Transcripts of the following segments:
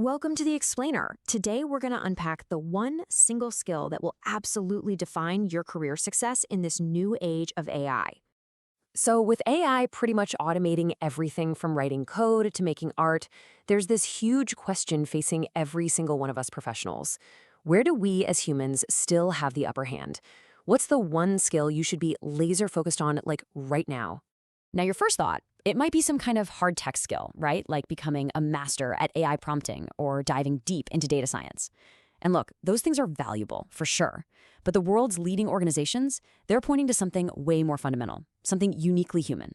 Welcome to the Explainer. Today, we're going to unpack the one single skill that will absolutely define your career success in this new age of AI. So, with AI pretty much automating everything from writing code to making art, there's this huge question facing every single one of us professionals. Where do we as humans still have the upper hand? What's the one skill you should be laser focused on, like right now? Now, your first thought, it might be some kind of hard tech skill, right? Like becoming a master at AI prompting or diving deep into data science. And look, those things are valuable, for sure. But the world's leading organizations, they're pointing to something way more fundamental, something uniquely human.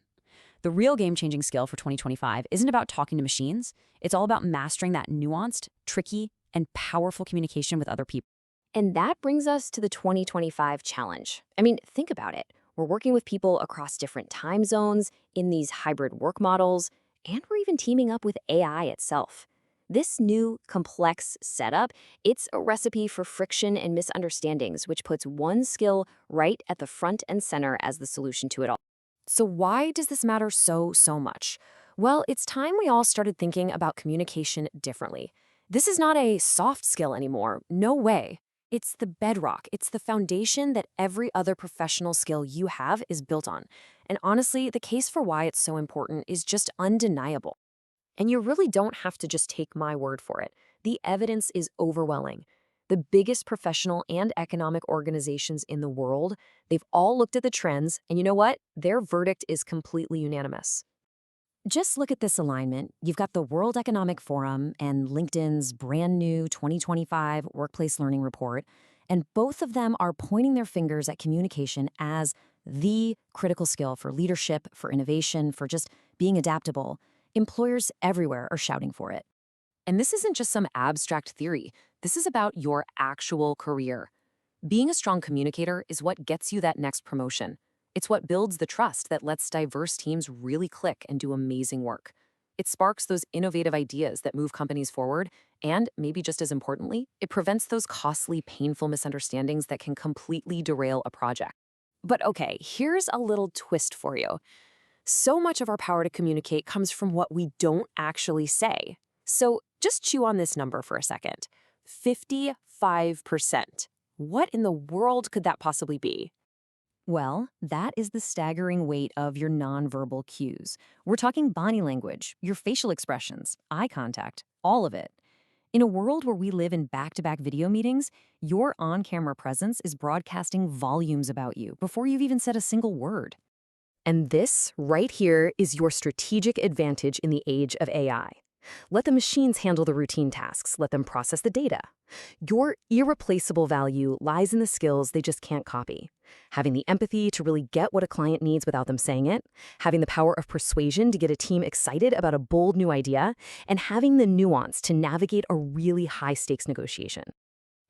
The real game-changing skill for 2025 isn't about talking to machines. It's all about mastering that nuanced, tricky, and powerful communication with other people. And that brings us to the 2025 challenge. I mean, think about it. We're working with people across different time zones, in these hybrid work models, and we're even teaming up with AI itself. This new, complex setup, it's a recipe for friction and misunderstandings, which puts one skill right at the front and center as the solution to it all. So why does this matter so much? Well, it's time we all started thinking about communication differently. This is not a soft skill anymore. No way. It's the bedrock. It's the foundation that every other professional skill you have is built on. And honestly, the case for why it's so important is just undeniable. And you really don't have to just take my word for it. The evidence is overwhelming. The biggest professional and economic organizations in the world, they've all looked at the trends, and you know what? Their verdict is completely unanimous. Just look at this alignment. You've got the World Economic Forum and LinkedIn's brand new 2025 Workplace Learning Report, and both of them are pointing their fingers at communication as the critical skill for leadership, for innovation, for just being adaptable. Employers everywhere are shouting for it. And this isn't just some abstract theory. This is about your actual career. Being a strong communicator is what gets you that next promotion. It's what builds the trust that lets diverse teams really click and do amazing work. It sparks those innovative ideas that move companies forward, and maybe just as importantly, it prevents those costly, painful misunderstandings that can completely derail a project. But okay, here's a little twist for you. So much of our power to communicate comes from what we don't actually say. So just chew on this number for a second. 55%. What in the world could that possibly be? Well, that is the staggering weight of your nonverbal cues. We're talking body language, your facial expressions, eye contact, all of it. In a world where we live in back-to-back video meetings, your on-camera presence is broadcasting volumes about you before you've even said a single word. And this, right here, is your strategic advantage in the age of AI. Let the machines handle the routine tasks. Let them process the data. Your irreplaceable value lies in the skills they just can't copy. Having the empathy to really get what a client needs without them saying it, having the power of persuasion to get a team excited about a bold new idea, and having the nuance to navigate a really high-stakes negotiation.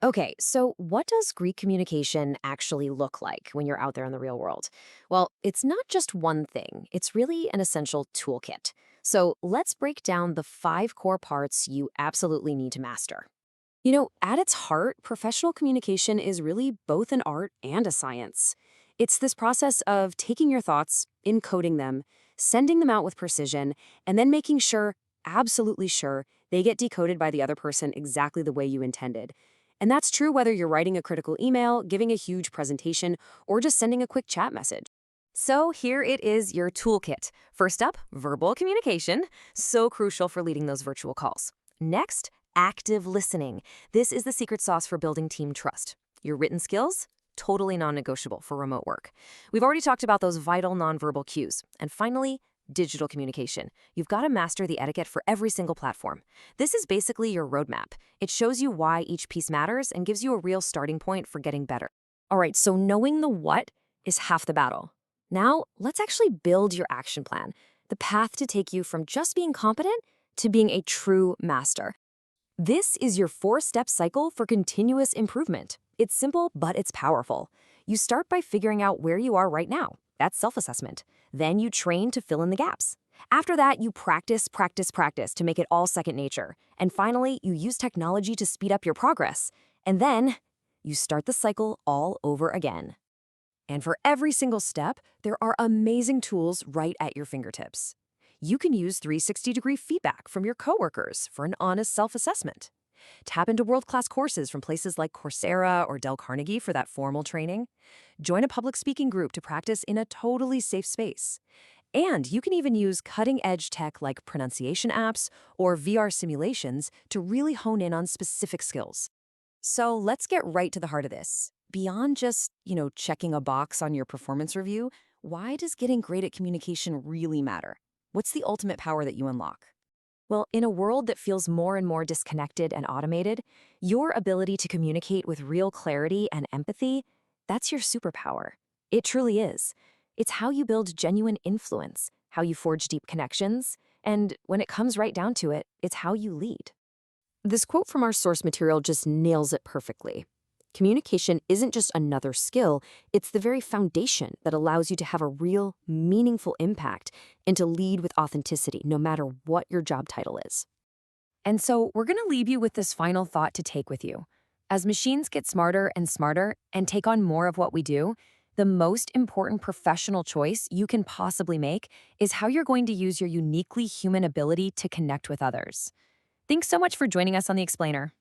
Okay, so what does Greek communication actually look like when you're out there in the real world? Well, it's not just one thing. It's really an essential toolkit. So let's break down the 5 core parts you absolutely need to master. You know, at its heart, professional communication is really both an art and a science. It's this process of taking your thoughts, encoding them, sending them out with precision, and then making sure, absolutely sure, they get decoded by the other person exactly the way you intended. And that's true whether you're writing a critical email, giving a huge presentation, or just sending a quick chat message. So here it is, your toolkit. First up, verbal communication, so crucial for leading those virtual calls. Next, active listening. This is the secret sauce for building team trust. Your written skills, totally non-negotiable for remote work. We've already talked about those vital nonverbal cues. And finally, digital communication. You've got to master the etiquette for every single platform. This is basically your roadmap. It shows you why each piece matters and gives you a real starting point for getting better. All right, so knowing the what is half the battle. Now, let's actually build your action plan, the path to take you from just being competent to being a true master. This is your 4-step cycle for continuous improvement. It's simple, but it's powerful. You start by figuring out where you are right now. That's self-assessment. Then you train to fill in the gaps. After that, you practice to make it all second nature. And finally, you use technology to speed up your progress. And then you start the cycle all over again. And for every single step, there are amazing tools right at your fingertips. You can use 360-degree feedback from your coworkers for an honest self-assessment. Tap into world-class courses from places like Coursera or Dell Carnegie for that formal training. Join a public speaking group to practice in a totally safe space. And you can even use cutting-edge tech like pronunciation apps or VR simulations to really hone in on specific skills. So let's get right to the heart of this. Beyond just, checking a box on your performance review, why does getting great at communication really matter? What's the ultimate power that you unlock? Well, in a world that feels more and more disconnected and automated, your ability to communicate with real clarity and empathy, that's your superpower. It truly is. It's how you build genuine influence, how you forge deep connections, and when it comes right down to it, it's how you lead. This quote from our source material just nails it perfectly. Communication isn't just another skill, it's the very foundation that allows you to have a real, meaningful impact and to lead with authenticity, no matter what your job title is. And so we're going to leave you with this final thought to take with you. As machines get smarter and smarter and take on more of what we do, the most important professional choice you can possibly make is how you're going to use your uniquely human ability to connect with others. Thanks so much for joining us on The Explainer.